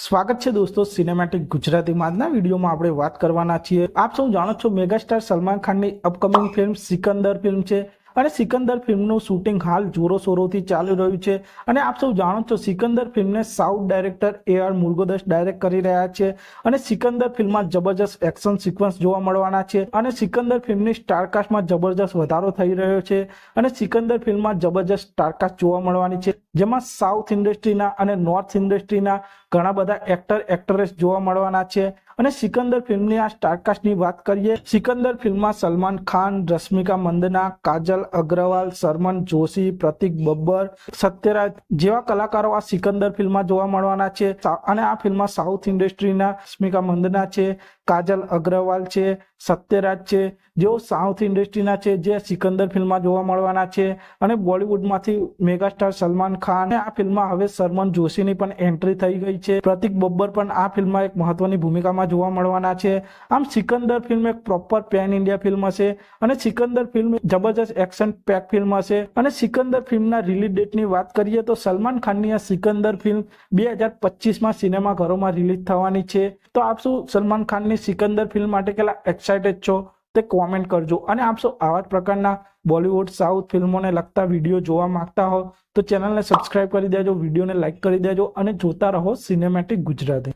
સ્વાગત છે દોસ્તો સિનેમેટિક ગુજરાતીમાં। આજના વિડીયોમાં આપણે વાત કરવાના છીએ। આપ સૌ જાણો છો મેગાસ્ટાર સલમાન ખાનની અપકમિંગ ફિલ્મ સિકંદર ફિલ્મ છે અને સિકંદર ફિલ્મનું શૂટિંગ હાલ જોરો શોરોથી ચાલી રહ્યું છે અને આપ સૌ જાણો છો સિકંદર ફિલ્મને સાઉથ ડાયરેક્ટર AR મુરુગદસ ડાયરેક્ટ કરી રહ્યા છે અને સિકંદર ફિલ્મમાં જબરજસ્ત એક્શન સિક્વન્સ જોવા મળવાના છે અને સિકંદર ફિલ્મની સ્ટારકાસ્ટમાં જબરજસ્ત વધારો થઈ રહ્યો છે અને સિકંદર ફિલ્મમાં જબરજસ્ત સ્ટારકાસ્ટ જોવા મળવાની છે, જેમાં સાઉથ ઇન્ડસ્ટ્રીના અને નોર્થ ઇન્ડસ્ટ્રીના ઘણા બધા એક્ટર એક્ટ્રેસ જોવા મળવાના છે અને સિકંદર ફિલ્મની આ સ્ટારકાસ્ટની વાત કરીએ। સિકંદર ફિલ્મમાં સલમાન ખાન, રશ્મિકા મંદના, કાજલ અગ્રવાલ, શરમન જોશી, પ્રતિક બબ્બર, સત્યરાજ જેવા કલાકારો આ સિકંદર ફિલ્મમાં જોવા મળવાના છે અને આ ફિલ્મમાં સાઉથ ઇન્ડસ્ટ્રીના રશ્મિકા મંદના છે, કાજલ અગ્રવાલ છે, સત્યરાજ છે, જેઓ સાઉથ ઇન્ડસ્ટ્રીના છે જે સિકંદર ફિલ્મમાં જોવા મળવાના છે અને બોલિવૂડમાંથી મેગાસ્ટાર સલમાન ખાન આ ફિલ્મમાં હવે શરમન જોશીની પણ એન્ટ્રી થઈ ગઈ છે। પ્રતિક બબ્બર પણ આ ફિલ્મમાં એક મહત્વની ભૂમિકામાં જોવા મળવાના છે। આમ સિકંદર ફિલ્મ એક પ્રોપર પેન ઇન્ડિયા ફિલ્મ હશે અને સિકંદર ફિલ્મ જબરજસ્ત એક્શન પેક ફિલ્મ હશે અને સિકંદર ફિલ્મના રિલીઝ ડેટની વાત કરીએ તો સલમાન ખાનની આ સિકંદર ફિલ્મ 2025માં સિનેમાઘરોમાં રિલીઝ થવાની છે। તો આપ શું સલમાન ખાનની સિકંદર ફિલ્મ માટે કેટલા એક્સાઇટેડ છો તે કોમેન્ટ કરજો અને આપ સૌ આવા જ પ્રકારના બોલિવૂડ સાઉથ ફિલ્મોને લગતા વિડીયો જોવા માંગતા હો તો ચેનલને સબસ્ક્રાઇબ કરી દેજો, વિડીયોને લાઇક કરી દેજો અને જોતા રહો સિનેમેટિક ગુજરાતી।